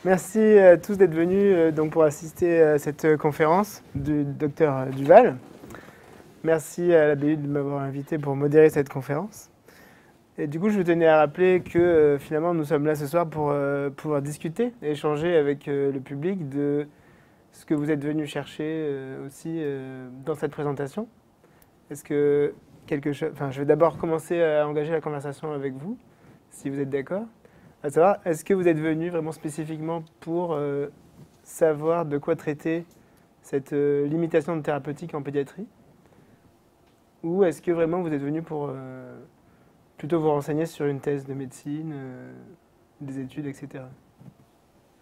Merci à tous d'être venus donc pour assister à cette conférence du docteur Duval. Merci à la BU de m'avoir invité pour modérer cette conférence. Et du coup, je tenais à rappeler que finalement, nous sommes là ce soir pour pouvoir discuter et échanger avec le public de ce que vous êtes venus chercher aussi dans cette présentation. Est-ce que quelque chose... Enfin, je vais d'abord commencer à engager la conversation avec vous, si vous êtes d'accord. À savoir, est-ce que vous êtes venu vraiment spécifiquement pour savoir de quoi traiter cette limitation de thérapeutique en pédiatrie? Ou est-ce que vraiment vous êtes venu pour plutôt vous renseigner sur une thèse de médecine, des études, etc.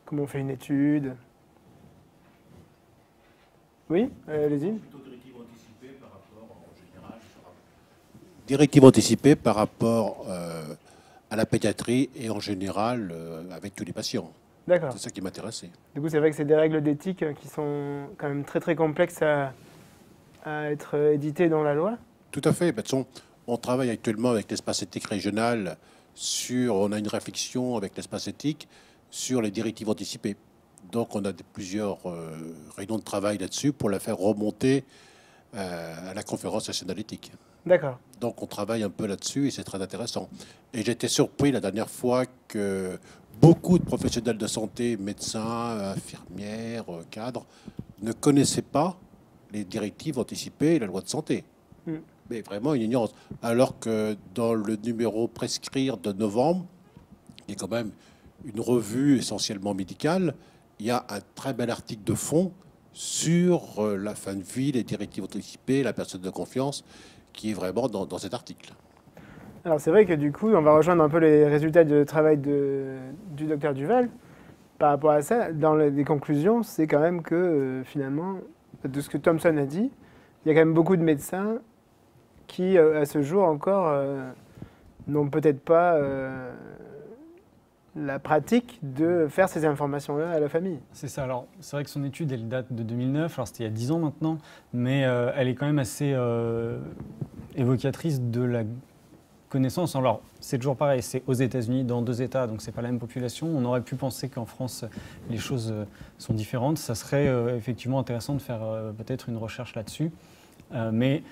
Comment on fait une étude? Oui, allez-y. Plutôt directive anticipée par rapport, en général, directive anticipée par rapport à la pédiatrie et en général avec tous les patients. D'accord. C'est ça qui m'intéressait. Du coup, c'est vrai que c'est des règles d'éthique qui sont quand même très très complexes à être éditées dans la loi. Tout à fait. De toute façon, on travaille actuellement avec l'espace éthique régional on a une réflexion avec l'espace éthique sur les directives anticipées. Donc, on a plusieurs réunions de travail là-dessus pour la faire remonter à la conférence nationale éthique. D'accord. Donc, on travaille un peu là-dessus et c'est très intéressant. Et j'étais surpris la dernière fois que beaucoup de professionnels de santé, médecins, infirmières, cadres, ne connaissaient pas les directives anticipées et la loi de santé. Mais vraiment une ignorance. Alors que dans le numéro Prescrire de novembre, il y a quand même une revue essentiellement médicale, il y a un très bel article de fond sur la fin de vie, les directives anticipées, la personne de confiance, qui est vraiment dans cet article. Alors c'est vrai que du coup, on va rejoindre un peu les résultats de travail du docteur Duval. Par rapport à ça, dans les conclusions, c'est quand même que finalement, de ce que Thomson a dit, il y a quand même beaucoup de médecins qui, à ce jour encore, n'ont peut-être pas la pratique de faire ces informations-là à la famille. C'est ça. Alors, c'est vrai que son étude, elle date de 2009. Alors, c'était il y a 10 ans maintenant, mais elle est quand même assez évocatrice de la connaissance. Alors, c'est toujours pareil. C'est aux États-Unis, dans 2 États, donc c'est pas la même population. On aurait pu penser qu'en France, les choses sont différentes. Ça serait effectivement intéressant de faire peut-être une recherche là-dessus, mais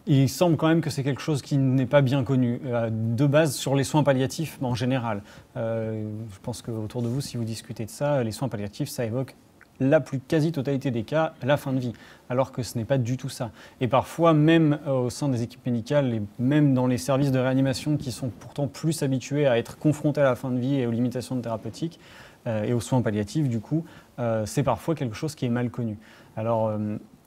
il semble quand même que c'est quelque chose qui n'est pas bien connu, de base sur les soins palliatifs en général. Je pense qu'autour de vous, si vous discutez de ça, les soins palliatifs, ça évoque la quasi-totalité des cas, la fin de vie, alors que ce n'est pas du tout ça. Et parfois, même au sein des équipes médicales, et même dans les services de réanimation qui sont pourtant plus habitués à être confrontés à la fin de vie et aux limitations thérapeutiques, et aux soins palliatifs, du coup, c'est parfois quelque chose qui est mal connu. Alors,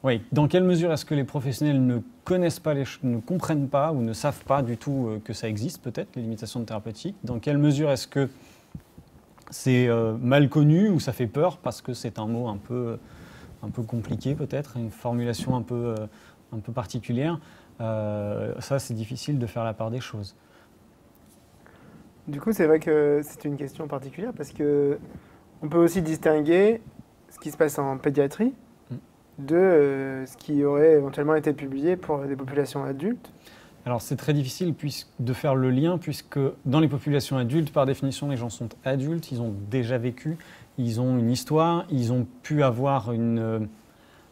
oui, dans quelle mesure est-ce que les professionnels ne connaissent pas, ne comprennent pas ou ne savent pas du tout que ça existe peut-être, les limitations thérapeutiques? Dans quelle mesure est-ce que c'est mal connu ou ça fait peur parce que c'est un mot un peu compliqué peut-être, une formulation un peu particulière? Ça, c'est difficile de faire la part des choses. Du coup, c'est vrai que c'est une question particulière parce que on peut aussi distinguer ce qui se passe en pédiatrie de ce qui aurait éventuellement été publié pour des populations adultes. Alors c'est très difficile de faire le lien puisque dans les populations adultes, par définition, les gens sont adultes, ils ont déjà vécu, ils ont une histoire, ils ont pu avoir une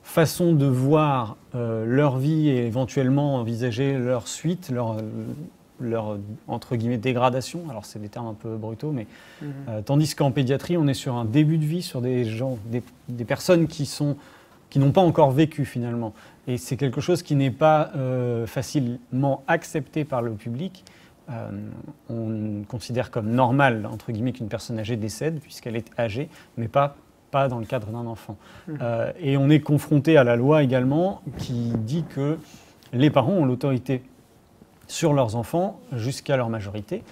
façon de voir leur vie et éventuellement envisager leur suite, leur entre guillemets dégradation. Alors c'est des termes un peu brutaux, mais tandis qu'en pédiatrie, on est sur un début de vie, sur des gens, des personnes qui n'ont pas encore vécu finalement. Et c'est quelque chose qui n'est pas facilement accepté par le public. On considère comme normal, entre guillemets, qu'une personne âgée décède, puisqu'elle est âgée, mais pas dans le cadre d'un enfant. Et on est confronté à la loi également, qui dit que les parents ont l'autorité sur leurs enfants jusqu'à leur majorité.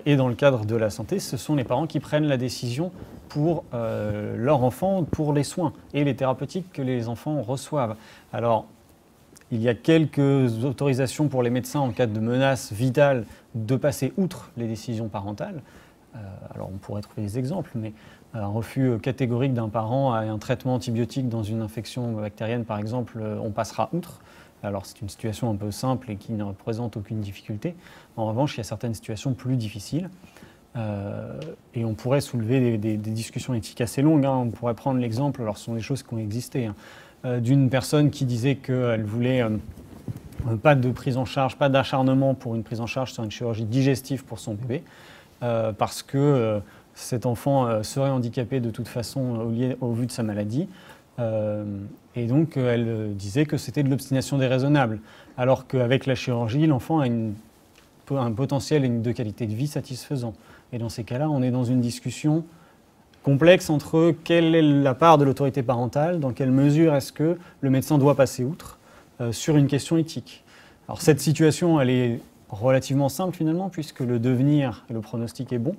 Et dans le cadre de la santé, ce sont les parents qui prennent la décision pour leur enfant, pour les soins et les thérapeutiques que les enfants reçoivent. Alors, il y a quelques autorisations pour les médecins en cas de menace vitale de passer outre les décisions parentales. Alors, on pourrait trouver des exemples, mais un refus catégorique d'un parent à un traitement antibiotique dans une infection bactérienne, par exemple, on passera outre. Alors c'est une situation un peu simple et qui ne représente aucune difficulté. En revanche, il y a certaines situations plus difficiles. Et on pourrait soulever des discussions éthiques assez longues. On pourrait prendre l'exemple, alors ce sont des choses qui ont existé, d'une personne qui disait qu'elle voulait pas de prise en charge, pas d'acharnement pour une prise en charge sur une chirurgie digestive pour son bébé, parce que cet enfant serait handicapé de toute façon au vu de sa maladie. Et donc elle disait que c'était de l'obstination déraisonnable, alors qu'avec la chirurgie, l'enfant a un potentiel et de qualité de vie satisfaisant. Et dans ces cas-là, on est dans une discussion complexe entre quelle est la part de l'autorité parentale, dans quelle mesure est-ce que le médecin doit passer outre sur une question éthique. Alors cette situation, elle est relativement simple finalement, puisque le devenir et le pronostic est bon.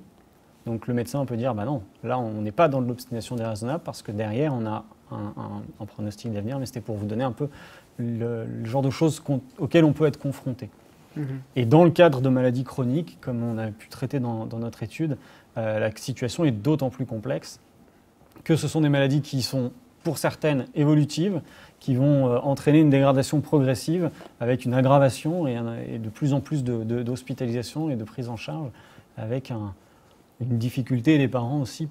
Donc le médecin peut dire, bah non, là on n'est pas dans de l'obstination déraisonnable, parce que derrière on a un pronostic d'avenir, mais c'était pour vous donner un peu le genre de choses auxquelles on peut être confronté. Et dans le cadre de maladies chroniques, comme on a pu traiter dans notre étude, la situation est d'autant plus complexe que ce sont des maladies qui sont, pour certaines, évolutives, qui vont entraîner une dégradation progressive avec une aggravation et de plus en plus d'hospitalisation et de prise en charge, avec une difficulté des parents aussi,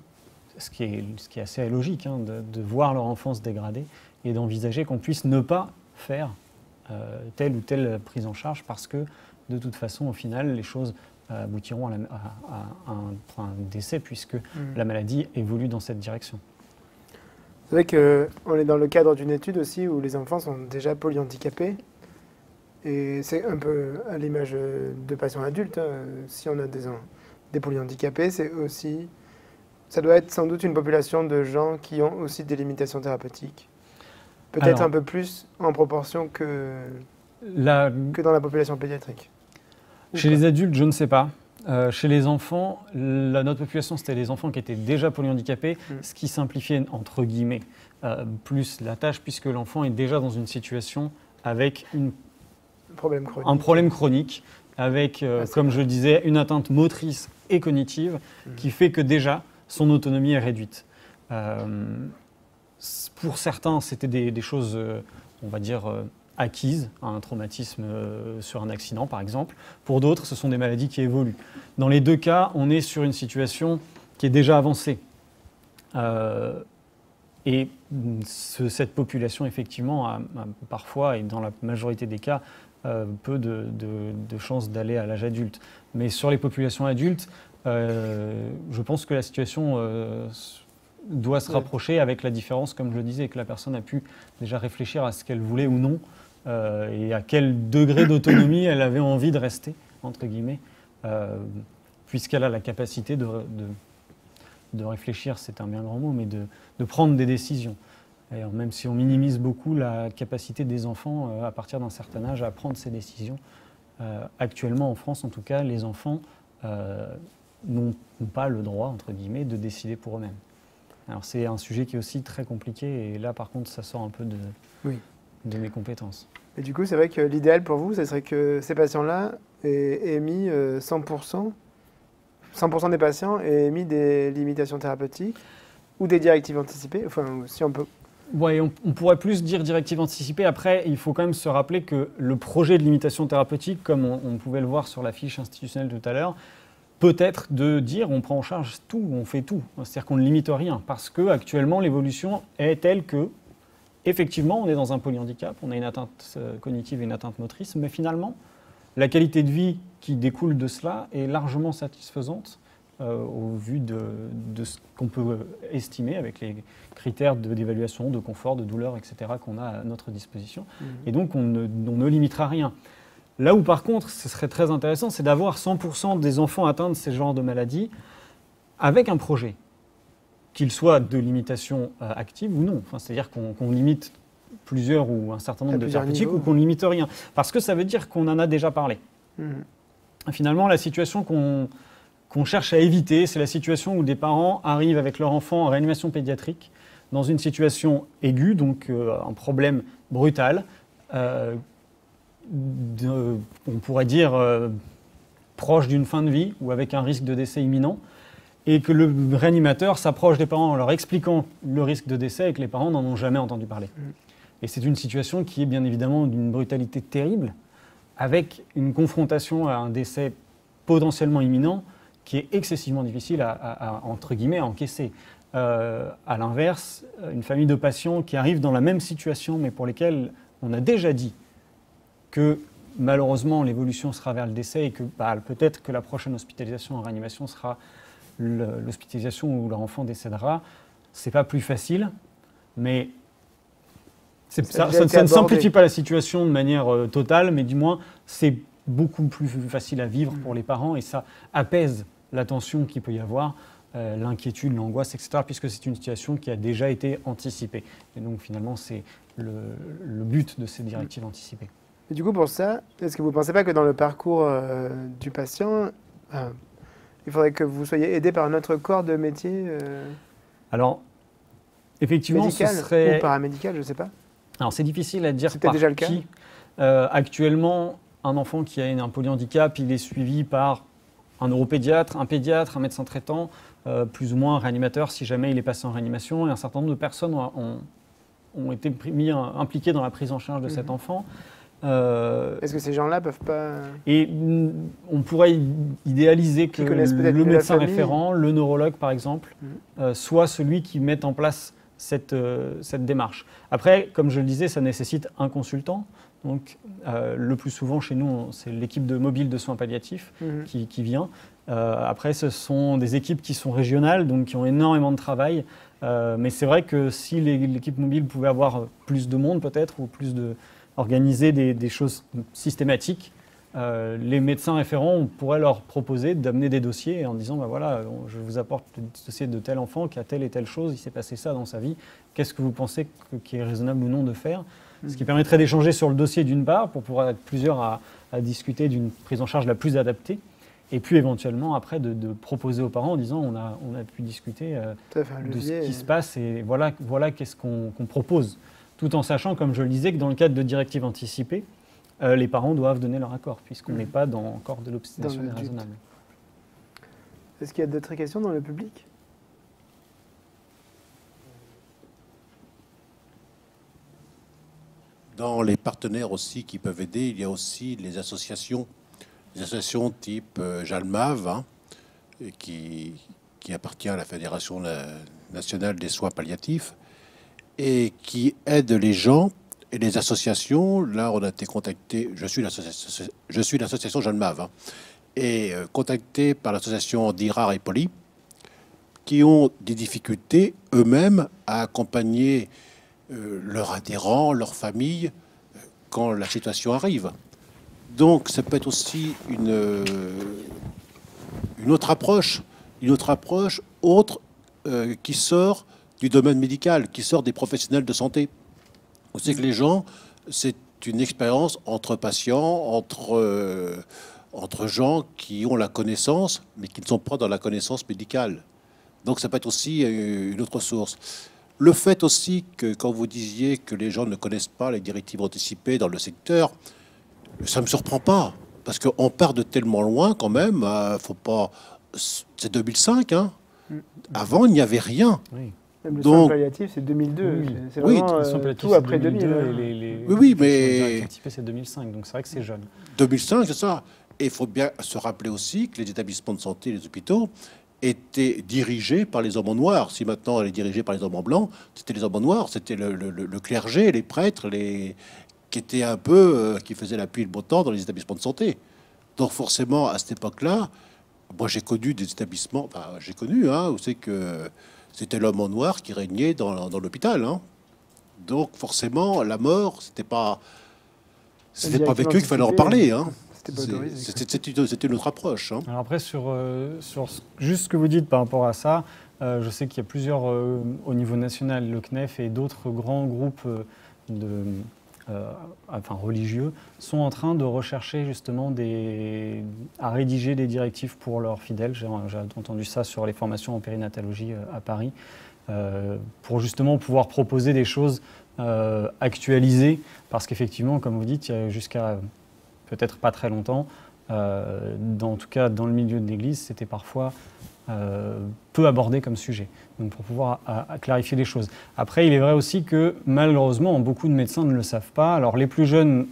ce qui est assez logique, de voir leur enfant se dégrader et d'envisager qu'on puisse ne pas faire telle ou telle prise en charge, parce que de toute façon, au final, les choses aboutiront à un décès, puisque la maladie évolue dans cette direction. C'est vrai qu'on est dans le cadre d'une étude aussi où les enfants sont déjà polyhandicapés. Et c'est un peu à l'image de patients adultes. Si on a des polyhandicapés, ça doit être sans doute une population de gens qui ont aussi des limitations thérapeutiques. Peut-être un peu plus en proportion que dans la population pédiatrique. Chez les adultes, je ne sais pas. Chez les enfants, notre population, c'était les enfants qui étaient déjà polyhandicapés, ce qui simplifiait, entre guillemets, plus la tâche, puisque l'enfant est déjà dans une situation avec un problème chronique, avec, comme je le disais, une atteinte motrice et cognitive, qui fait que déjà, son autonomie est réduite. Pour certains, c'était des choses, on va dire, acquises, un traumatisme sur un accident par exemple. Pour d'autres, ce sont des maladies qui évoluent. Dans les deux cas, on est sur une situation qui est déjà avancée. Et cette population, effectivement, a parfois, et dans la majorité des cas, peu de chances d'aller à l'âge adulte. Mais sur les populations adultes, je pense que la situation doit se rapprocher, avec la différence, comme je le disais, que la personne a pu déjà réfléchir à ce qu'elle voulait ou non, et à quel degré d'autonomie elle avait envie de rester, entre guillemets, puisqu'elle a la capacité de réfléchir, c'est un bien grand mot, mais de prendre des décisions. Alors, même si on minimise beaucoup la capacité des enfants, à partir d'un certain âge, à prendre ces décisions, actuellement en France, en tout cas, les enfants n'ont pas le droit, entre guillemets, de décider pour eux-mêmes. Alors c'est un sujet qui est aussi très compliqué, et là par contre ça sort un peu de mes compétences. Et du coup c'est vrai que l'idéal pour vous, ce serait que ces patients-là aient mis 100% des patients aient mis des limitations thérapeutiques ou des directives anticipées, enfin si on peut... Oui, on pourrait plus dire directive anticipée. Après, il faut quand même se rappeler que le projet de limitation thérapeutique, comme on pouvait le voir sur la fiche institutionnelle tout à l'heure, peut-être de dire on prend en charge tout, on fait tout. C'est-à-dire qu'on ne limite rien, parce qu'actuellement l'évolution est telle que, effectivement, on est dans un polyhandicap, on a une atteinte cognitive et une atteinte motrice, mais finalement, la qualité de vie qui découle de cela est largement satisfaisante au vu de ce qu'on peut estimer avec les critères d'évaluation, de confort, de douleur, etc. qu'on a à notre disposition. Et donc on ne limitera rien. Là où par contre, ce serait très intéressant, c'est d'avoir 100% des enfants atteints de ces genres de maladies avec un projet, qu'il soit de limitation active ou non. Enfin, c'est-à-dire qu'on limite plusieurs ou un certain nombre de thérapeutiques ou qu'on ne limite rien. Parce que ça veut dire qu'on en a déjà parlé. Finalement, la situation qu'on cherche à éviter, c'est la situation où des parents arrivent avec leur enfant en réanimation pédiatrique dans une situation aiguë, donc un problème brutal, on pourrait dire proche d'une fin de vie ou avec un risque de décès imminent, et que le réanimateur s'approche des parents en leur expliquant le risque de décès et que les parents n'en ont jamais entendu parler. Et c'est une situation qui est bien évidemment d'une brutalité terrible, avec une confrontation à un décès potentiellement imminent qui est excessivement difficile entre guillemets, à encaisser. À l'inverse, une famille de patients qui arrivent dans la même situation, mais pour lesquels on a déjà dit que malheureusement l'évolution sera vers le décès et que peut-être que la prochaine hospitalisation en réanimation sera l'hospitalisation où leur enfant décédera, c'est pas plus facile, mais ça ne simplifie pas la situation de manière totale, mais du moins c'est beaucoup plus facile à vivre pour les parents et ça apaise la tension qu'il peut y avoir, l'inquiétude, l'angoisse, etc., puisque c'est une situation qui a déjà été anticipée. Et donc finalement, c'est le but de ces directives anticipées. Et du coup, pour ça, est-ce que vous ne pensez pas que dans le parcours du patient, il faudrait que vous soyez aidé par notre corps de métier Alors, effectivement, médical ce serait... ou paramédical, je ne sais pas. Alors, c'est difficile à dire C'était par déjà le cas. qui. Actuellement, un enfant qui a un polyhandicap, il est suivi par un neuropédiatre, un pédiatre, un médecin traitant, plus ou moins un réanimateur si jamais il est passé en réanimation. Et un certain nombre de personnes ont été impliquées dans la prise en charge de cet enfant. Est-ce que ces gens-là peuvent pas... Et on pourrait idéaliser que le médecin référent, le neurologue par exemple, soit celui qui mette en place cette démarche. Après, comme je le disais, ça nécessite un consultant. Donc, le plus souvent chez nous, c'est l'équipe de mobile de soins palliatifs qui vient. Après, ce sont des équipes qui sont régionales, donc qui ont énormément de travail. Mais c'est vrai que si l'équipe mobile pouvait avoir plus de monde peut-être, ou organiser des choses systématiques, les médecins référents, on pourrait leur proposer d'amener des dossiers en disant voilà, je vous apporte le dossier de tel enfant qui a telle et telle chose, il s'est passé ça dans sa vie, qu'est-ce que vous pensez qu'il est raisonnable ou non de faire? Ce qui permettrait d'échanger sur le dossier d'une part, pour pouvoir être plusieurs à discuter d'une prise en charge la plus adaptée, et puis éventuellement après de proposer aux parents en disant on a pu discuter de ce qui se passe et voilà qu'est-ce qu'on propose. Tout en sachant, comme je le disais, que dans le cadre de directives anticipées, les parents doivent donner leur accord, puisqu'on n'est pas encore de l'obstination déraisonnable. Est-ce qu'il y a d'autres questions dans le public? Dans les partenaires aussi qui peuvent aider, il y a aussi les associations type Jalmav, qui appartient à la Fédération nationale des soins palliatifs, et qui aident les gens et les associations. Là, on a été contacté, je suis l'association Jalmav, et contacté par l'association Dirard et Poli, qui ont des difficultés eux-mêmes à accompagner leurs adhérents, leurs familles, quand la situation arrive. Donc, ça peut être aussi une autre approche qui sort du domaine médical, qui sort des professionnels de santé. On sait que les gens, c'est une expérience entre patients, entre gens qui ont la connaissance, mais qui ne sont pas dans la connaissance médicale. Donc, ça peut être aussi une autre source. Le fait aussi que, quand vous disiez que les gens ne connaissent pas les directives anticipées dans le secteur, ça ne me surprend pas, parce qu'on part de tellement loin quand même. Faut pas. C'est 2005, hein. Avant, il n'y avait rien. Oui. Même le soin palliatif, c'est 2002. Oui. C'est vraiment tout après 2000. Oui, mais c'est 2005, donc c'est vrai que c'est jeune. 2005, c'est ça. Et il faut bien se rappeler aussi que les établissements de santé, les hôpitaux, étaient dirigés par les hommes en noir. Si maintenant elle est dirigée par les hommes en blanc, c'était les hommes en noir, c'était le clergé, les prêtres, qui étaient un peu, qui faisaient la pluie et le beau temps dans les établissements de santé. Donc forcément, à cette époque-là, moi j'ai connu des établissements, où c'est que c'était l'homme en noir qui régnait dans l'hôpital. Hein. Donc forcément, la mort, c'était pas avec eux qu'il fallait en parler. Hein. C'était notre approche. Hein. Alors après, sur juste ce que vous dites par rapport à ça, je sais qu'il y a plusieurs, au niveau national, le CNEF et d'autres grands groupes religieux, sont en train de rechercher justement à rédiger des directives pour leurs fidèles. J'ai entendu ça sur les formations en périnatologie à Paris, pour justement pouvoir proposer des choses actualisées, parce qu'effectivement, comme vous dites, il y a jusqu'à peut-être pas très longtemps, en tout cas dans le milieu de l'Église, c'était parfois peu abordé comme sujet, donc pour pouvoir clarifier les choses. Après, il est vrai aussi que malheureusement, beaucoup de médecins ne le savent pas. Alors les plus jeunes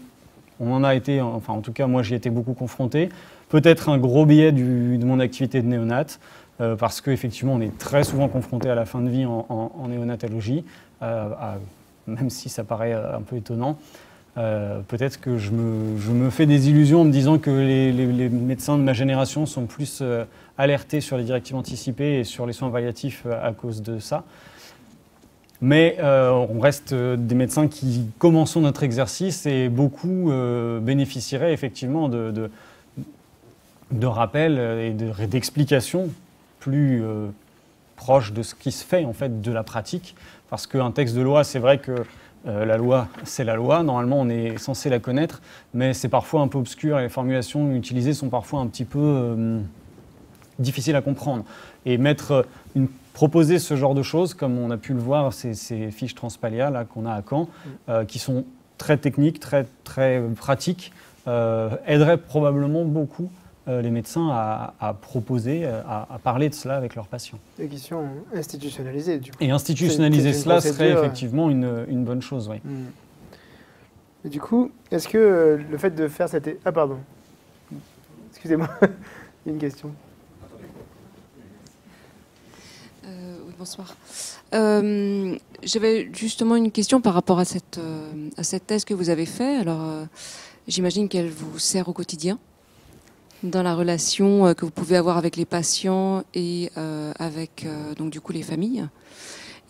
On en a été, enfin en tout cas moi j'y ai été beaucoup confronté. Peut-être un gros biais de mon activité de néonate, parce qu'effectivement on est très souvent confronté à la fin de vie en néonatologie, même si ça paraît un peu étonnant. Peut-être que je me fais des illusions en me disant que les médecins de ma génération sont plus alertés sur les directives anticipées et sur les soins palliatifs à cause de ça. Mais on reste des médecins qui commençons notre exercice et beaucoup bénéficieraient effectivement de rappels et d'explications plus proches de ce qui se fait en fait de la pratique. Parce qu'un texte de loi, c'est vrai que la loi, c'est la loi. Normalement, on est censé la connaître, mais c'est parfois un peu obscur et les formulations utilisées sont parfois un petit peu difficiles à comprendre. Et proposer ce genre de choses, comme on a pu le voir, ces fiches Transpalia là, qu'on a à Caen, qui sont très techniques, très, très pratiques, aiderait probablement beaucoup les médecins à proposer, à parler de cela avec leurs patients. Et qui sont institutionnalisés, du coup. Et institutionnaliser cela serait procédure, effectivement une bonne chose, oui. Et du coup, est-ce que le fait de faire cette... Ah, pardon. Excusez-moi, il y a une question. Oui, bonsoir. J'avais justement une question par rapport à cette thèse que vous avez faite. Alors, j'imagine qu'elle vous sert au quotidien dans la relation que vous pouvez avoir avec les patients et avec donc du coup les familles.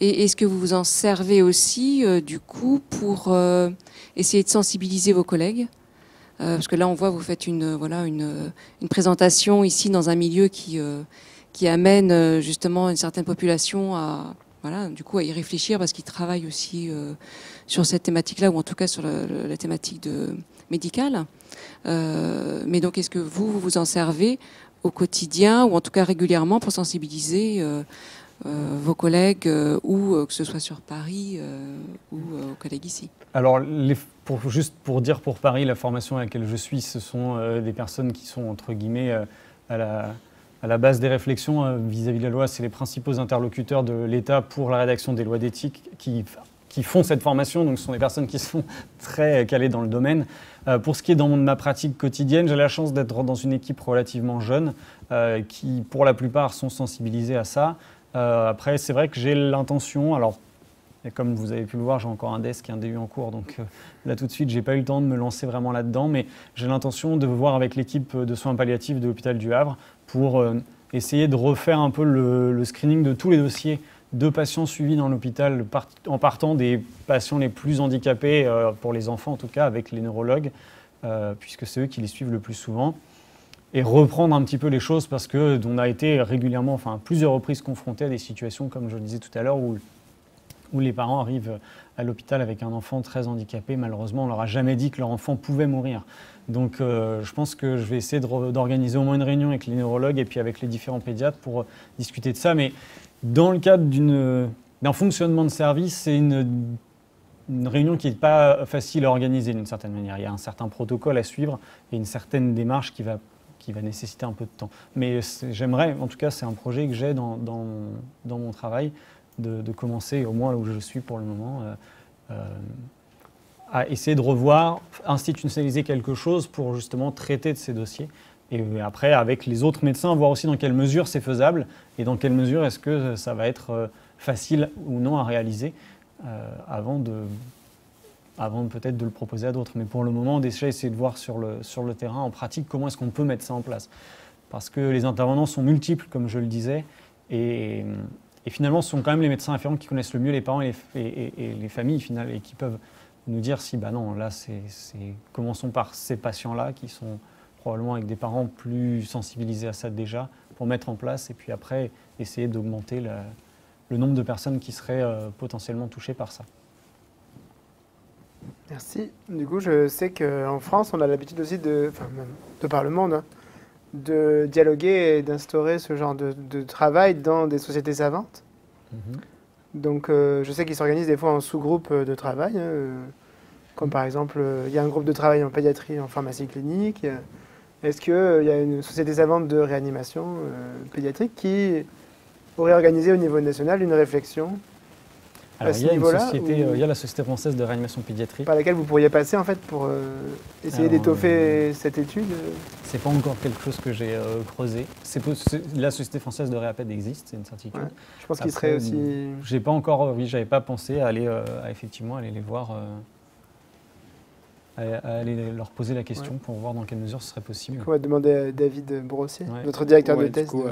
Et est-ce que vous vous en servez aussi du coup pour essayer de sensibiliser vos collègues? Parce que là, on voit, vous faites une présentation ici dans un milieu qui amène justement une certaine population à du coup à y réfléchir parce qu'ils travaillent aussi sur cette thématique-là ou en tout cas sur la thématique médicale. Mais donc, est-ce que vous vous en servez au quotidien ou en tout cas régulièrement pour sensibiliser vos collègues ou que ce soit sur Paris ou aux collègues ici? Alors, juste pour dire pour Paris, la formation à laquelle je suis, ce sont des personnes qui sont entre guillemets à la base des réflexions vis-à-vis de la loi. C'est les principaux interlocuteurs de l'État pour la rédaction des lois d'éthique qui font cette formation. Donc, ce sont des personnes qui sont très calées dans le domaine. Pour ce qui est dans ma pratique quotidienne, j'ai la chance d'être dans une équipe relativement jeune qui, pour la plupart, sont sensibilisés à ça. Après, c'est vrai que j'ai l'intention, alors, et comme vous avez pu le voir, j'ai encore un desk et un DU en cours, donc là tout de suite, j'ai pas eu le temps de me lancer vraiment là-dedans, mais j'ai l'intention de voir avec l'équipe de soins palliatifs de l'hôpital du Havre pour essayer de refaire un peu le screening de tous les dossiers de patients suivis dans l'hôpital en partant des patients les plus handicapés, pour les enfants en tout cas, avec les neurologues, puisque c'est eux qui les suivent le plus souvent. Et reprendre un petit peu les choses parce qu'on a été régulièrement, enfin à plusieurs reprises confrontés à des situations, comme je le disais tout à l'heure, où les parents arrivent à l'hôpital avec un enfant très handicapé. Malheureusement, on ne leur a jamais dit que leur enfant pouvait mourir. Donc je pense que je vais essayer d'organiser au moins une réunion avec les neurologues et puis avec les différents pédiatres pour discuter de ça. Mais dans le cadre d'un fonctionnement de service, c'est une réunion qui n'est pas facile à organiser d'une certaine manière. Il y a un certain protocole à suivre et une certaine démarche qui va nécessiter un peu de temps. Mais j'aimerais, en tout cas c'est un projet que j'ai dans mon travail, de commencer, au moins là où je suis pour le moment, à essayer de revoir, institutionnaliser quelque chose pour justement traiter de ces dossiers. Et après, avec les autres médecins, voir aussi dans quelle mesure c'est faisable et dans quelle mesure est-ce que ça va être facile ou non à réaliser avant peut-être de le proposer à d'autres. Mais pour le moment, déjà essayer de voir sur le terrain, en pratique, comment est-ce qu'on peut mettre ça en place. Parce que les intervenants sont multiples, comme je le disais, et finalement, ce sont quand même les médecins infirmiers qui connaissent le mieux les parents et les familles, finalement, et qui peuvent nous dire si, non, là, commençons par ces patients-là, qui sont probablement avec des parents plus sensibilisés à ça déjà, pour mettre en place, et puis après, essayer d'augmenter le nombre de personnes qui seraient potentiellement touchées par ça. Merci. Du coup, je sais qu'en France, on a l'habitude aussi de par le monde, de dialoguer et d'instaurer ce genre de travail dans des sociétés savantes. Donc, je sais qu'ils s'organisent des fois en sous-groupes de travail, comme par exemple, il y a un groupe de travail en pédiatrie, en pharmacie clinique. Est-ce qu'il y a une société savante de réanimation pédiatrique qui aurait organisé au niveau national une réflexion à Alors, ce il y a niveau-là il y a la Société française de réanimation pédiatrique. par laquelle vous pourriez passer en fait pour essayer Alors, d'étoffer cette étude C'est pas encore quelque chose que j'ai creusé. La Société française de réapède existe, c'est une certitude. Ouais. Je pense qu'il Après, serait aussi... J'ai pas encore, j'avais pas pensé à aller, effectivement aller les voir, à aller leur poser la question pour voir dans quelle mesure ce serait possible. On va demander à David Brossier, Ouais. votre directeur de Du thèse. coup,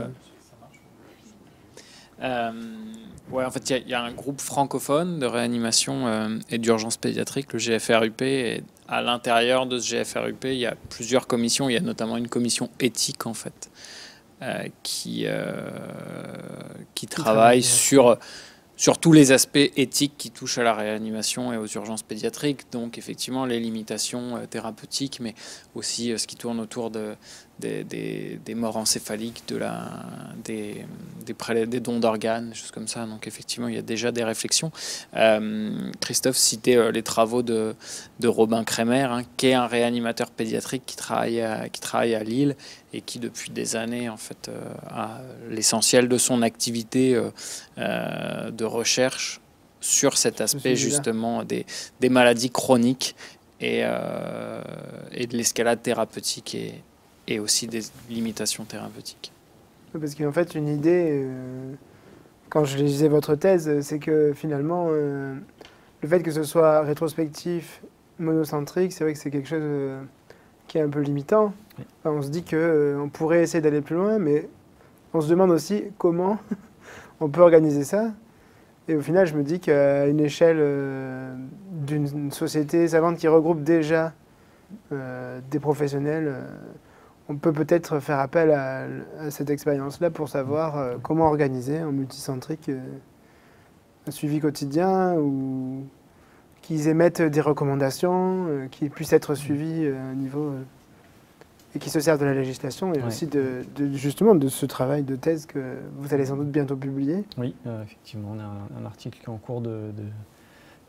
ouais, en fait, il y a un groupe francophone de réanimation et d'urgence pédiatrique, le GFRUP. Et à l'intérieur de ce GFRUP, il y a plusieurs commissions. Il y a notamment une commission éthique, en fait, qui travaille sur tous les aspects éthiques qui touchent à la réanimation et aux urgences pédiatriques. Donc, effectivement, les limitations thérapeutiques, mais aussi ce qui tourne autour des morts encéphaliques, des dons d'organes, des choses comme ça. Donc, effectivement, il y a déjà des réflexions. Christophe citait les travaux de Robin Kremer, qui est un réanimateur pédiatrique qui travaille à Lille et qui, depuis des années, en fait, a l'essentiel de son activité de recherche sur cet aspect, justement, des maladies chroniques et de l'escalade thérapeutique et aussi des limitations thérapeutiques. Parce qu'en fait, une idée, quand je lisais votre thèse, c'est que finalement, le fait que ce soit rétrospectif, monocentrique, c'est vrai que c'est quelque chose qui est un peu limitant. Oui. Enfin, on se dit qu'on pourrait essayer d'aller plus loin, mais on se demande aussi comment on peut organiser ça. Et au final, je me dis qu'à une échelle d'une société savante qui regroupe déjà des professionnels, on peut peut-être faire appel à cette expérience-là pour savoir comment organiser en multicentrique un suivi quotidien ou qu'ils émettent des recommandations, qui puissent être suivis à un niveau et qui se servent de la législation et aussi justement de ce travail de thèse que vous allez sans doute bientôt publier. Oui, effectivement, on a un article qui est en cours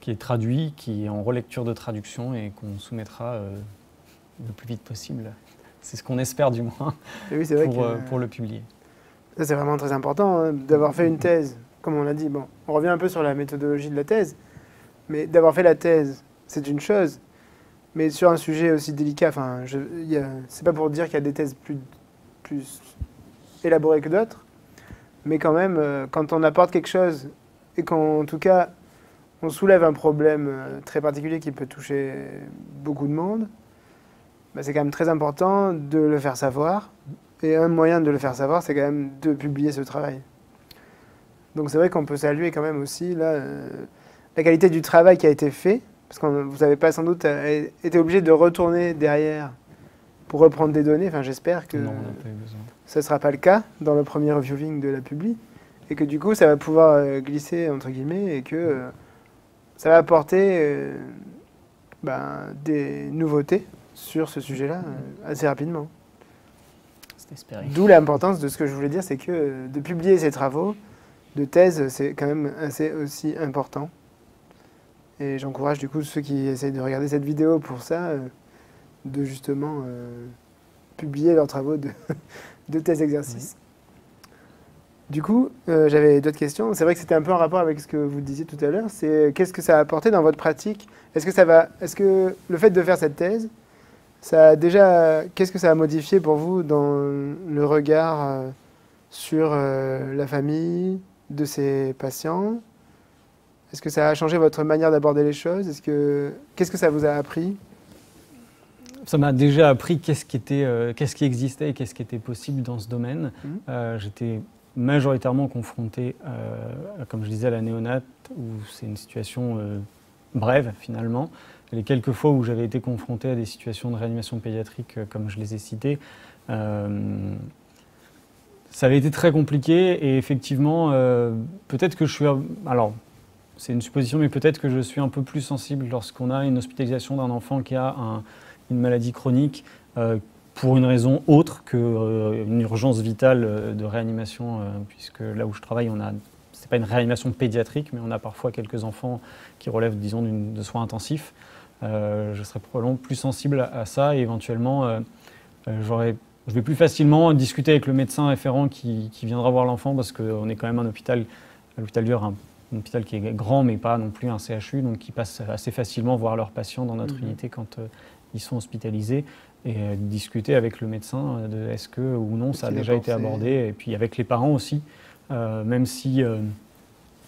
qui est traduit, qui est en relecture de traduction et qu'on soumettra le plus vite possible. C'est ce qu'on espère du moins Et oui, c'est vrai pour le publier. Ça, c'est vraiment très important d'avoir fait une thèse. Comme on l'a dit, bon, on revient un peu sur la méthodologie de la thèse, mais d'avoir fait la thèse, c'est une chose. Mais sur un sujet aussi délicat, c'est pas pour dire qu'il y a des thèses plus élaborées que d'autres, mais quand même, quand on apporte quelque chose et qu'en tout cas, on soulève un problème très particulier qui peut toucher beaucoup de monde, c'est quand même très important de le faire savoir. Et un moyen de le faire savoir, c'est quand même de publier ce travail. Donc c'est vrai qu'on peut saluer quand même aussi là, la qualité du travail qui a été fait, parce que vous n'avez pas sans doute été obligé de retourner derrière pour reprendre des données. Enfin, j'espère que Non, on n'a pas eu besoin. ce ne sera pas le cas dans le premier reviewing de la publi, et que du coup, ça va pouvoir glisser, entre guillemets, et que ça va apporter des nouveautés sur ce sujet-là assez rapidement. C'est espéré. D'où l'importance de ce que je voulais dire, c'est que de publier ces travaux de thèse, c'est quand même assez aussi important. Et j'encourage du coup ceux qui essayent de regarder cette vidéo pour ça, de justement publier leurs travaux de thèse exercice. Oui. Du coup, j'avais d'autres questions. C'est vrai que c'était un peu en rapport avec ce que vous disiez tout à l'heure. C'est qu'est-ce que ça a apporté dans votre pratique ? Est-ce que le fait de faire cette thèse, qu'est-ce que ça a modifié pour vous dans le regard sur la famille de ces patients ? Est-ce que ça a changé votre manière d'aborder les choses ? Qu'est-ce que ça vous a appris ? Ça m'a déjà appris qu'est-ce qui existait et qu'est-ce qui était possible dans ce domaine. J'étais majoritairement confronté, comme je disais, à la néonate, où c'est une situation brève finalement. Les quelques fois où j'avais été confronté à des situations de réanimation pédiatrique, comme je les ai citées, ça avait été très compliqué et effectivement, peut-être que je suis... Alors, c'est une supposition, mais peut-être que je suis un peu plus sensible lorsqu'on a une hospitalisation d'un enfant qui a une maladie chronique pour une raison autre qu'une urgence vitale de réanimation, puisque là où je travaille, c'est pas une réanimation pédiatrique, mais on a parfois quelques enfants qui relèvent, disons, de soins intensifs. Je serais probablement plus sensible à ça et éventuellement, je vais plus facilement discuter avec le médecin référent qui viendra voir l'enfant parce qu'on est quand même à l'hôpital du Rhin. un hôpital qui est grand, mais pas non plus un CHU, donc qui passent assez facilement voir leurs patients dans notre unité quand ils sont hospitalisés, et discuter avec le médecin de est-ce que ou non ça a déjà été abordé, et puis avec les parents aussi, même si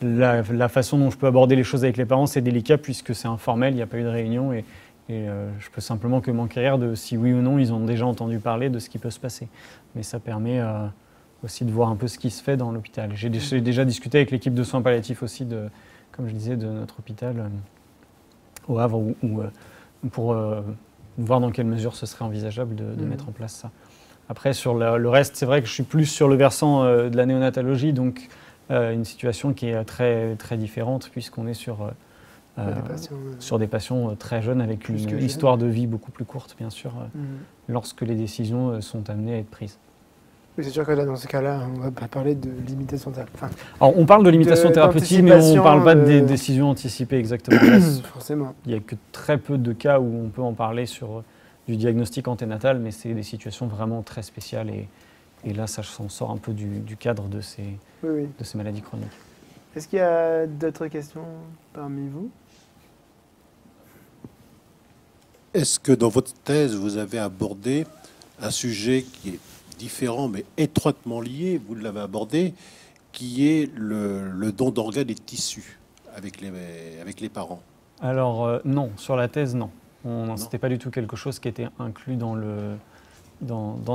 la façon dont je peux aborder les choses avec les parents, c'est délicat puisque c'est informel, il n'y a pas eu de réunion, et je peux simplement que m'enquérir de si oui ou non ils ont déjà entendu parler de ce qui peut se passer. Mais ça permet aussi de voir un peu ce qui se fait dans l'hôpital. J'ai déjà discuté avec l'équipe de soins palliatifs aussi, comme je disais, de notre hôpital au Havre, pour voir dans quelle mesure ce serait envisageable de mettre en place ça. Après, sur le reste, c'est vrai que je suis plus sur le versant de la néonatologie, donc une situation qui est très, très différente puisqu'on est sur des patients très jeunes avec une histoire de vie beaucoup plus courte, bien sûr, lorsque les décisions sont amenées à être prises. Oui, c'est sûr que là, dans ce cas-là, on va pas parler de limitation thérapeutique. Alors, on parle de limitation thérapeutique, mais on ne parle pas de décisions anticipées exactement. Forcément. Il n'y a que très peu de cas où on peut en parler sur du diagnostic anténatal, mais c'est des situations vraiment très spéciales. Et là, ça s'en sort un peu du cadre de ces maladies chroniques. Est-ce qu'il y a d'autres questions parmi vous? Est-ce que dans votre thèse, vous avez abordé un sujet qui est différent mais étroitement lié, vous l'avez abordé, qui est le don d'organes et de tissus avec les parents? Alors non, sur la thèse, non. C'était pas du tout quelque chose qui était inclus dans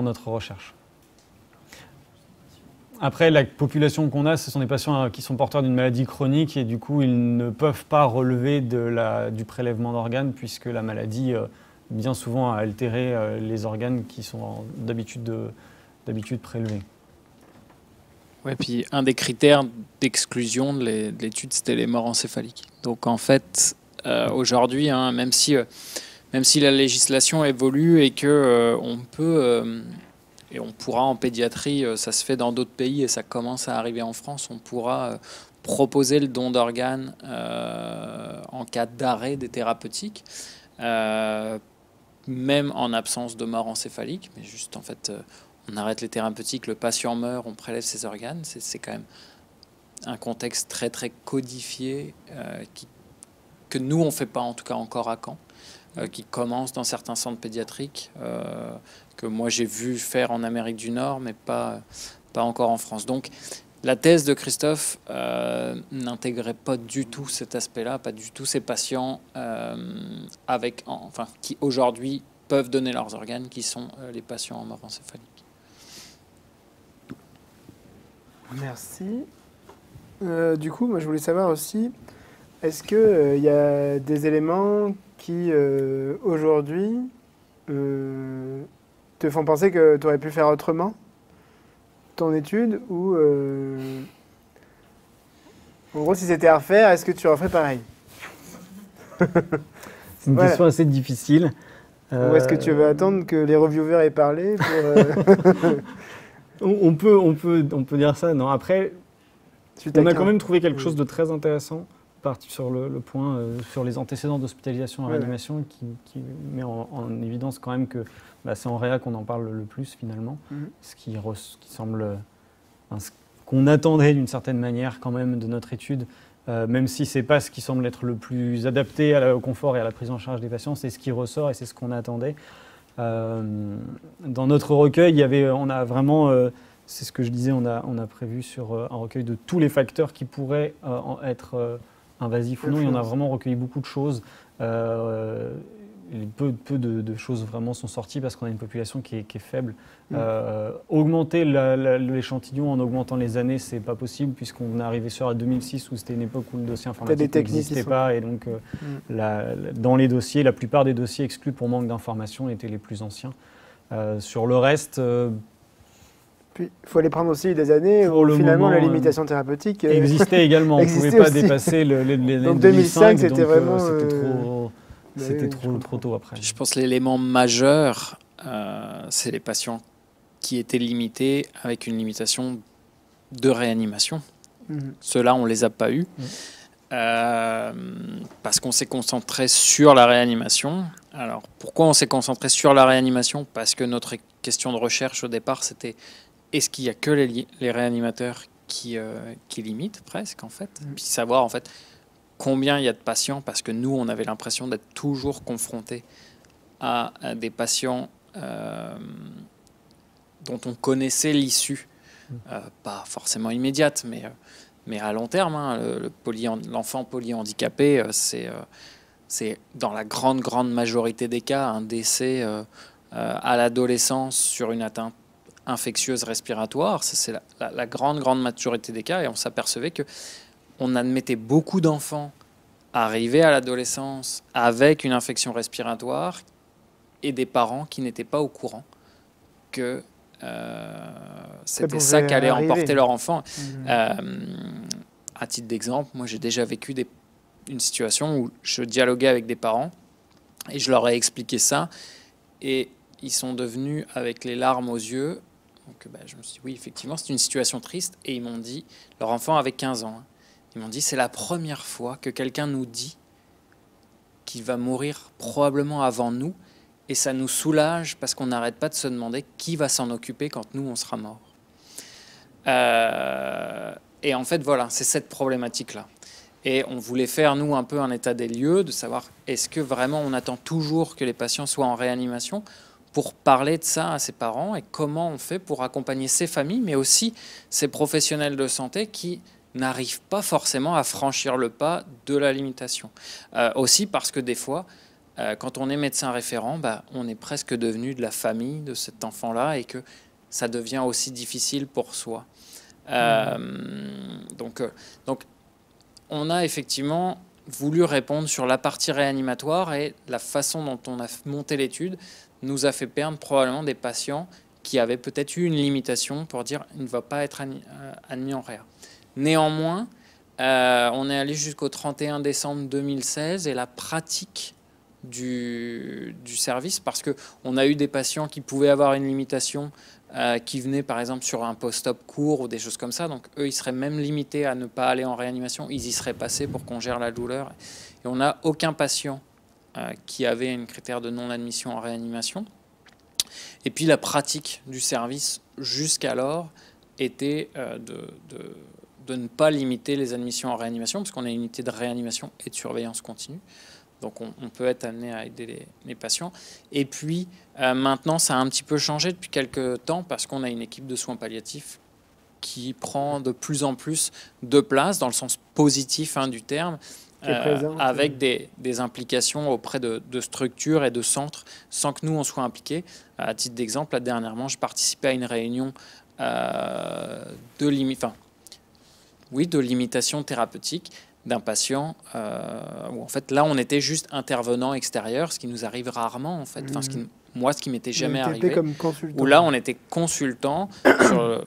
notre recherche. Après, la population qu'on a, ce sont des patients qui sont porteurs d'une maladie chronique et du coup, ils ne peuvent pas relever du prélèvement d'organes puisque la maladie, bien souvent, a altéré les organes qui sont d'habitude prélevés. Ouais, puis un des critères d'exclusion de l'étude, c'était les morts encéphaliques. Donc en fait, aujourd'hui, même si la législation évolue et que on peut... et on pourra en pédiatrie, ça se fait dans d'autres pays et ça commence à arriver en France, on pourra proposer le don d'organes en cas d'arrêt des thérapeutiques, même en absence de mort encéphalique. Mais juste, en fait, on arrête les thérapeutiques, le patient meurt, on prélève ses organes. C'est quand même un contexte très, très codifié que nous, on ne fait pas, en tout cas encore à Caen, qui commence dans certains centres pédiatriques, que moi j'ai vu faire en Amérique du Nord, mais pas encore en France. Donc la thèse de Christophe n'intégrait pas du tout cet aspect-là, pas du tout ces patients qui aujourd'hui peuvent donner leurs organes, qui sont les patients en mort encéphalique. Merci. Du coup, moi je voulais savoir aussi, est-ce qu'il y a des éléments qui aujourd'hui te font penser que tu aurais pu faire autrement ton étude, ou en gros, si c'était à refaire, est-ce que tu referais pareil? C'est une question assez difficile. Ou est-ce que tu veux attendre que les reviewers aient parlé pour, on peut dire ça. Non, après, on a quand même trouvé quelque chose de très intéressant sur le point sur les antécédents d'hospitalisation en réanimation qui met en évidence quand même que c'est en réa qu'on en parle le plus finalement, ce qui semble ce qu'on attendrait d'une certaine manière quand même de notre étude, même si c'est pas ce qui semble être le plus adapté au confort et à la prise en charge des patients, c'est ce qui ressort et c'est ce qu'on attendait. Dans notre recueil, on a vraiment, c'est ce que je disais, on a prévu sur un recueil de tous les facteurs qui pourraient être invasifs ou non, et on a vraiment recueilli beaucoup de choses. Peu de choses vraiment sont sorties parce qu'on a une population qui est faible. Augmenter l'échantillon en augmentant les années, c'est pas possible puisqu'on est arrivé sur 2006 où c'était une époque où le dossier informatique n'existait pas et donc dans les dossiers, la plupart des dossiers exclus pour manque d'informations étaient les plus anciens. Sur le reste... Puis, il faut aller prendre aussi des années où finalement la limitation thérapeutique existait également. On ne pouvait pas dépasser les donc 2005, c'était vraiment... C'était trop tôt après. Je pense que l'élément majeur, c'est les patients qui étaient limités avec une limitation de réanimation. Ceux-là, on ne les a pas eus. Parce qu'on s'est concentré sur la réanimation. Alors, pourquoi on s'est concentré sur la réanimation? Parce que notre question de recherche au départ, c'était est-ce qu'il n'y a que les réanimateurs qui limite presque, en fait. Puis savoir, en fait, combien il y a de patients, parce que nous, on avait l'impression d'être toujours confrontés à des patients dont on connaissait l'issue, pas forcément immédiate, mais à long terme. Hein. L'enfant polyhandicapé, c'est dans la grande majorité des cas un décès à l'adolescence sur une atteinte infectieuse respiratoire. C'est la grande majorité des cas, et on s'apercevait qu'on admettait beaucoup d'enfants arrivés à l'adolescence avec une infection respiratoire et des parents qui n'étaient pas au courant que c'était ça qu'allait emporter leur enfant. À titre d'exemple, moi j'ai déjà vécu une situation où je dialoguais avec des parents et je leur ai expliqué ça, et ils sont devenus avec les larmes aux yeux. Donc je me suis dit, oui, effectivement, c'est une situation triste. Et ils m'ont dit, leur enfant avait 15 ans, hein, ils m'ont dit, c'est la première fois que quelqu'un nous dit qu'il va mourir probablement avant nous, et ça nous soulage parce qu'on n'arrête pas de se demander qui va s'en occuper quand nous, on sera morts. Et en fait, voilà, c'est cette problématique-là. Et on voulait faire, nous, un peu un état des lieux, de savoir, est-ce que vraiment on attend toujours que les patients soient en réanimation pour parler de ça à ses parents, et comment on fait pour accompagner ces familles, mais aussi ces professionnels de santé qui n'arrivent pas forcément à franchir le pas de la limitation. Aussi parce que des fois, quand on est médecin référent, on est presque devenu de la famille de cet enfant-là, et que ça devient aussi difficile pour soi. Donc, on a effectivement voulu répondre sur la partie réanimatoire, et la façon dont on a monté l'étude nous a fait perdre probablement des patients qui avaient peut-être eu une limitation pour dire il ne va pas être admis en réa. Néanmoins, on est allé jusqu'au 31 décembre 2016, et la pratique du service, parce qu'on a eu des patients qui pouvaient avoir une limitation, qui venaient par exemple sur un post-op court ou des choses comme ça, donc eux ils seraient même limités à ne pas aller en réanimation, ils y seraient passés pour qu'on gère la douleur, et on n'a aucun patient qui avait un critère de non-admission en réanimation. Et puis la pratique du service jusqu'alors était de ne pas limiter les admissions en réanimation, parce qu'on a une unité de réanimation et de surveillance continue. Donc on peut être amené à aider les patients. Et puis maintenant, ça a un petit peu changé depuis quelques temps, parce qu'on a une équipe de soins palliatifs qui prend de plus en plus de place, dans le sens positif du terme, avec des implications auprès de structures et de centres, sans que nous, on soit impliqués. À titre d'exemple, là, dernièrement, je participais à une réunion de limitation thérapeutique d'un patient, où en fait là on était juste intervenant extérieur, ce qui nous arrive rarement en fait, ce qui m'était jamais arrivé, où là on était consultant sur le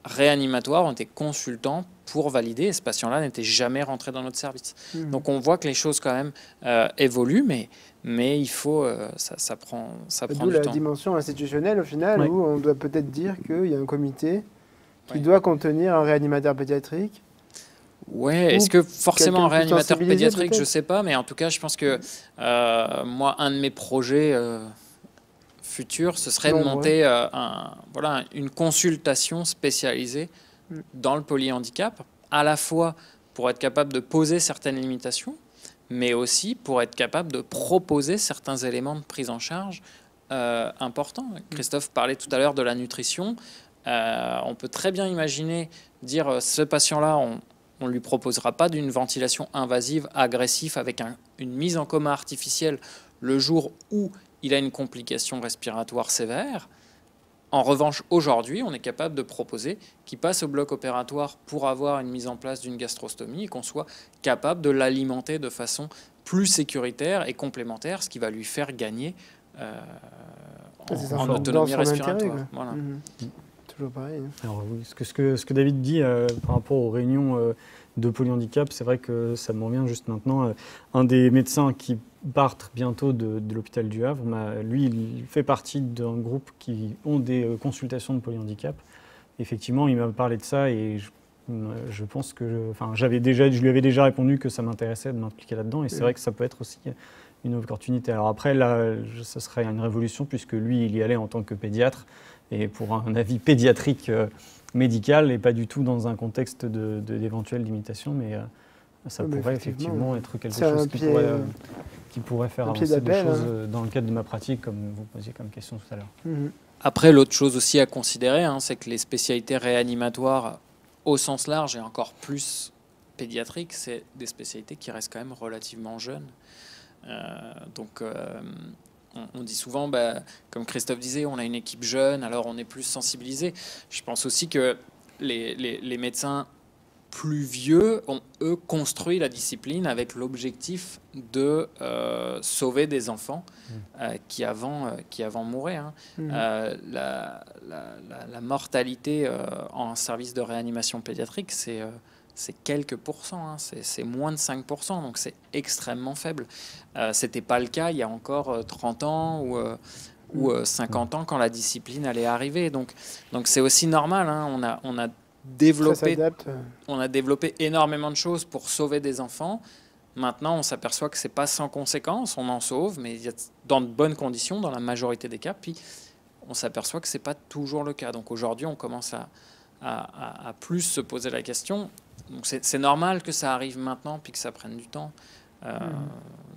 réanimatoire, on était consultant pour valider, et ce patient-là n'était jamais rentré dans notre service. Donc on voit que les choses quand même évoluent, mais il faut, ça prend du temps. D'où la dimension institutionnelle au final, où on doit peut-être dire qu'il y a un comité qui doit contenir un réanimateur pédiatrique. Ouais, est-ce que forcément un réanimateur pédiatrique, je ne sais pas, mais en tout cas, je pense que moi, un de mes projets futurs, ce serait de monter une consultation spécialisée dans le polyhandicap, à la fois pour être capable de poser certaines limitations, mais aussi pour être capable de proposer certains éléments de prise en charge importants. Christophe parlait tout à l'heure de la nutrition. On peut très bien imaginer dire ce patient-là, on ne lui proposera pas d'une ventilation invasive, agressive, avec une mise en coma artificielle le jour où il a une complication respiratoire sévère. En revanche, aujourd'hui, on est capable de proposer qu'il passe au bloc opératoire pour avoir une mise en place d'une gastrostomie, et qu'on soit capable de l'alimenter de façon plus sécuritaire et complémentaire, ce qui va lui faire gagner en autonomie respiratoire. Voilà. Toujours pareil. Alors, oui, ce que David dit par rapport aux réunions de polyhandicap, c'est vrai que ça me revient juste maintenant. Un des médecins qui partent bientôt de l'hôpital du Havre, lui, il fait partie d'un groupe qui ont des consultations de polyhandicap. Effectivement, il m'a parlé de ça, et je pense que je lui avais déjà répondu que ça m'intéressait de m'impliquer là-dedans, et c'est vrai que ça peut être aussi une opportunité. Alors après, là, ça serait une révolution, puisque lui, il y allait en tant que pédiatre, et pour un avis pédiatrique médical et pas du tout dans un contexte d'éventuelle limitation, mais ça Mais pourrait effectivement être quelque chose qui pourrait faire avancer des choses dans le cadre de ma pratique, comme vous posiez comme question tout à l'heure. Après, l'autre chose aussi à considérer, c'est que les spécialités réanimatoires au sens large et encore plus pédiatriques, c'est des spécialités qui restent quand même relativement jeunes. Donc, on dit souvent, comme Christophe disait, on a une équipe jeune, alors on est plus sensibilisé. Je pense aussi que les médecins plus vieux ont, eux, construit la discipline avec l'objectif de sauver des enfants qui avant mouraient. La mortalité en service de réanimation pédiatrique, c'est quelques pourcents, c'est moins de 5%, donc c'est extrêmement faible. C'était pas le cas il y a encore 30 ans ou 50 ans quand la discipline allait arriver. Donc c'est aussi normal, on a développé énormément de choses pour sauver des enfants. Maintenant, on s'aperçoit que c'est pas sans conséquence, on en sauve, mais dans de bonnes conditions, dans la majorité des cas. Puis, on s'aperçoit que c'est pas toujours le cas. Donc aujourd'hui, on commence à plus se poser la question. Donc c'est normal que ça arrive maintenant, puis que ça prenne du temps.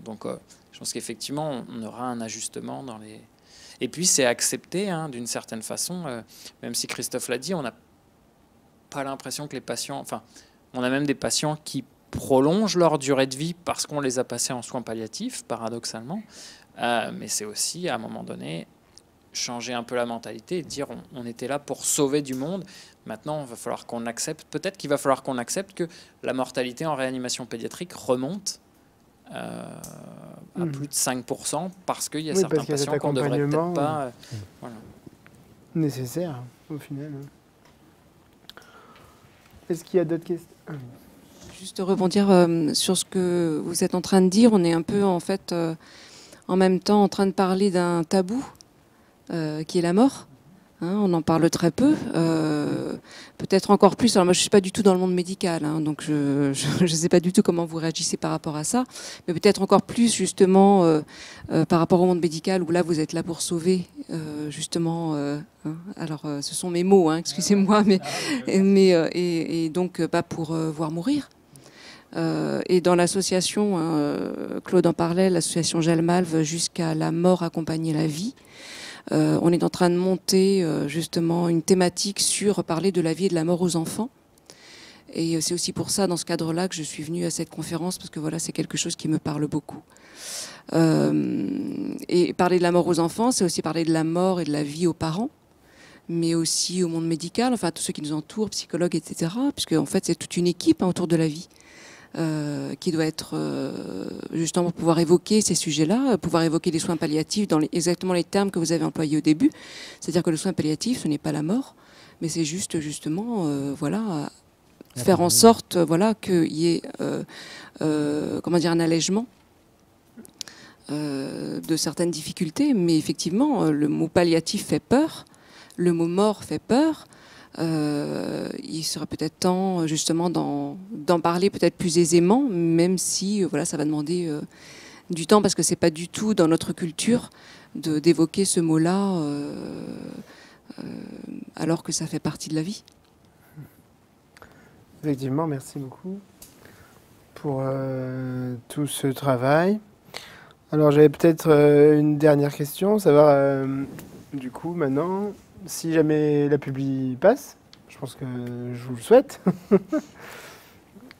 Donc, je pense qu'effectivement, on aura un ajustement dans les. Et puis, c'est accepté d'une certaine façon, même si Christophe l'a dit, on n'a pas l'impression que les patients, enfin, on a même des patients qui prolongent leur durée de vie parce qu'on les a passés en soins palliatifs, paradoxalement. Mais c'est aussi, à un moment donné, changer un peu la mentalité et dire on était là pour sauver du monde. Maintenant, il va falloir qu'on accepte, peut-être qu'il va falloir qu'on accepte que la mortalité en réanimation pédiatrique remonte à plus de 5% parce qu'il y a certains patients qu'on ne devrait peut-être pas... voilà. Nécessaire, au final. Est-ce qu'il y a d'autres questions? Juste rebondir sur ce que vous êtes en train de dire. On est un peu, en fait, en même temps en train de parler d'un tabou qui est la mort. On en parle très peu, peut-être encore plus. Alors moi, je ne suis pas du tout dans le monde médical, donc je ne sais pas du tout comment vous réagissez par rapport à ça, mais peut-être encore plus justement par rapport au monde médical où là, vous êtes là pour sauver, justement. Alors, ce sont mes mots, excusez-moi, et donc pas pour voir mourir. Et dans l'association, Claude en parlait, l'association Gelmalve, jusqu'à la mort accompagner la vie. On est en train de monter justement une thématique sur parler de la vie et de la mort aux enfants. Et c'est aussi pour ça, dans ce cadre-là, que je suis venue à cette conférence, parce que voilà, c'est quelque chose qui me parle beaucoup. Et parler de la mort aux enfants, c'est aussi parler de la mort et de la vie aux parents, mais aussi au monde médical, enfin à tous ceux qui nous entourent, psychologues, etc. Puisque en fait, c'est toute une équipe autour de la vie. Qui doit être justement pour pouvoir évoquer ces sujets-là, pouvoir évoquer les soins palliatifs dans exactement les termes que vous avez employés au début. C'est-à-dire que le soin palliatif, ce n'est pas la mort, mais c'est juste justement voilà, faire en sorte qu'il y ait un allègement de certaines difficultés. Mais effectivement, le mot palliatif fait peur, le mot mort fait peur. Il sera peut-être temps justement d'en parler peut-être plus aisément, même si ça va demander du temps parce que c'est pas du tout dans notre culture d'évoquer ce mot-là alors que ça fait partie de la vie. Effectivement, merci beaucoup pour tout ce travail. Alors j'avais peut-être une dernière question, savoir du coup maintenant, si jamais la publi passe, je pense que je vous le souhaite,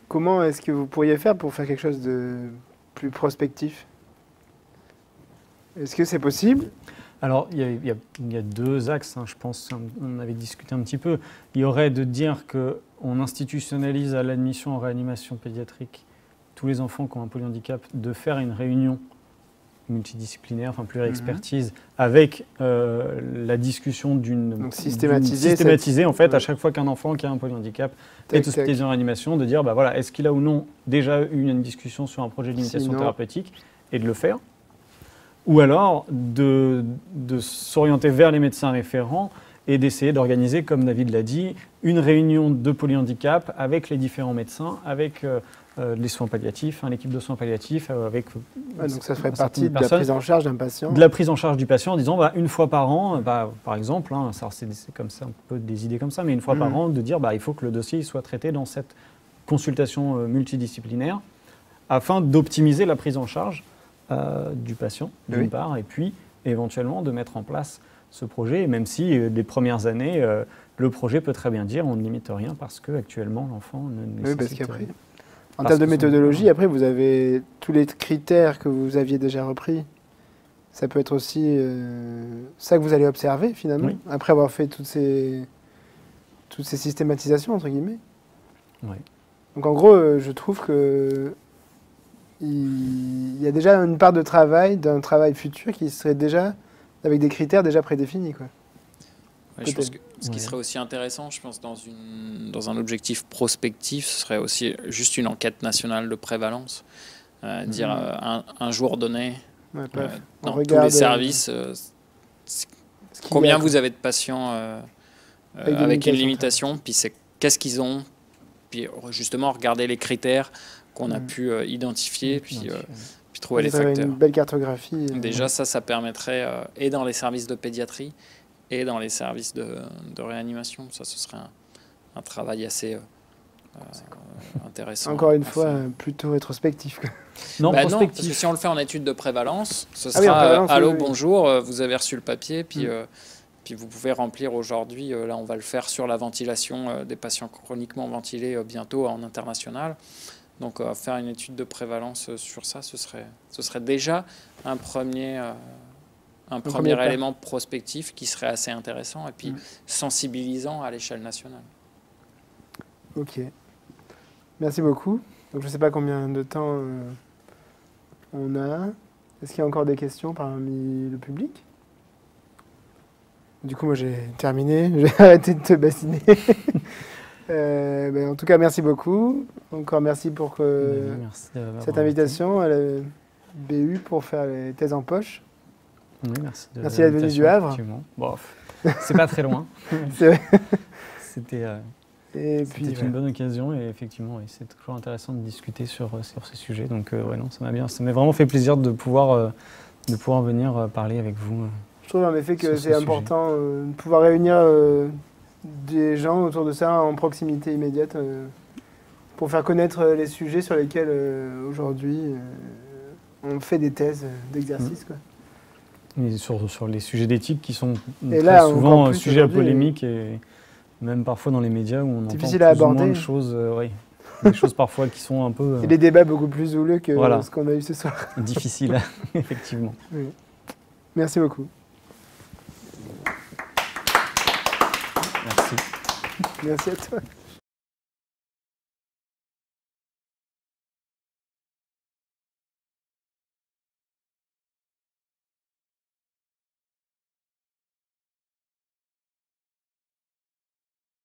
comment est-ce que vous pourriez faire pour faire quelque chose de plus prospectif? Est-ce que c'est possible? Alors, il y a deux axes, je pense, on avait discuté un petit peu. Il y aurait de dire qu'on institutionnalise à l'admission en réanimation pédiatrique tous les enfants qui ont un polyhandicap, de faire une réunion multidisciplinaire, pluri-expertise, avec la discussion d'une systématisée en fait, à chaque fois qu'un enfant qui a un polyhandicap est hospitalisé en réanimation, de dire voilà, est-ce qu'il a ou non déjà eu une discussion sur un projet de limitation thérapeutique et de le faire, ou alors de s'orienter vers les médecins référents et d'essayer d'organiser, comme David l'a dit, une réunion de polyhandicap avec les différents médecins, avec les soins palliatifs, l'équipe de soins palliatifs, avec donc ça ferait partie de la prise en charge d'un patient. De la prise en charge du patient en disant une fois par an, par exemple, c'est comme ça, un peu des idées comme ça, mais une fois par an, de dire il faut que le dossier soit traité dans cette consultation multidisciplinaire afin d'optimiser la prise en charge du patient, d'une part, et puis éventuellement de mettre en place ce projet, et même si les premières années, le projet peut très bien dire on ne limite rien parce qu'actuellement l'enfant ne nécessite... Oui, parce qu'après, en termes de méthodologie, après vous avez tous les critères que vous aviez déjà repris. Ça peut être aussi ça que vous allez observer finalement, après avoir fait toutes ces systématisations, entre guillemets. Oui. Donc en gros, je trouve que il y a déjà une part de travail, d'un travail futur qui serait déjà avec des critères déjà prédéfinis, quoi. Ouais, je pense que ce qui serait aussi intéressant, je pense, dans un objectif prospectif, ce serait aussi juste une enquête nationale de prévalence. Dire un jour donné, dans tous les services, combien vous avez de patients avec une limitation, puis qu'est-ce qu'ils ont, puis justement regarder les critères qu'on a pu identifier, puis trouver les facteurs. Une belle cartographie. Déjà, ça permettrait, et dans les services de pédiatrie, et dans les services de réanimation. Ça, ce serait un travail assez intéressant. Encore une fois, plutôt rétrospectif. Non, non, parce que si on le fait en étude de prévalence, ce sera allô, bonjour, vous avez reçu le papier, puis vous pouvez remplir aujourd'hui, là on va le faire sur la ventilation des patients chroniquement ventilés bientôt en international. Donc faire une étude de prévalence sur ça, ce serait déjà un premier élément prospectif qui serait assez intéressant et puis sensibilisant à l'échelle nationale. Ok. Merci beaucoup. Donc, je ne sais pas combien de temps on a. Est-ce qu'il y a encore des questions parmi le public? Du coup, moi, j'ai terminé. Je vais arrêter de te bassiner. En tout cas, merci beaucoup. Encore merci pour cette invitation à la BU pour faire les thèses en poche. Oui, merci d'être venu du Havre. Bon, c'est pas très loin. C'est vrai. C'était une bonne occasion et effectivement, c'est toujours intéressant de discuter sur ces sujets. Donc, non, ça m'a vraiment fait plaisir de pouvoir venir parler avec vous. Je trouve en effet que c'est important de pouvoir réunir des gens autour de ça en proximité immédiate pour faire connaître les sujets sur lesquels aujourd'hui on fait des thèses d'exercice. Et sur les sujets d'éthique qui sont très souvent sujets à polémique et même parfois dans les médias où on entend plus ou moins de choses, des choses parfois qui sont un peu... Et des débats beaucoup plus houleux que ce qu'on a eu ce soir. Difficile, effectivement. Oui. Merci beaucoup. Merci. Merci à toi.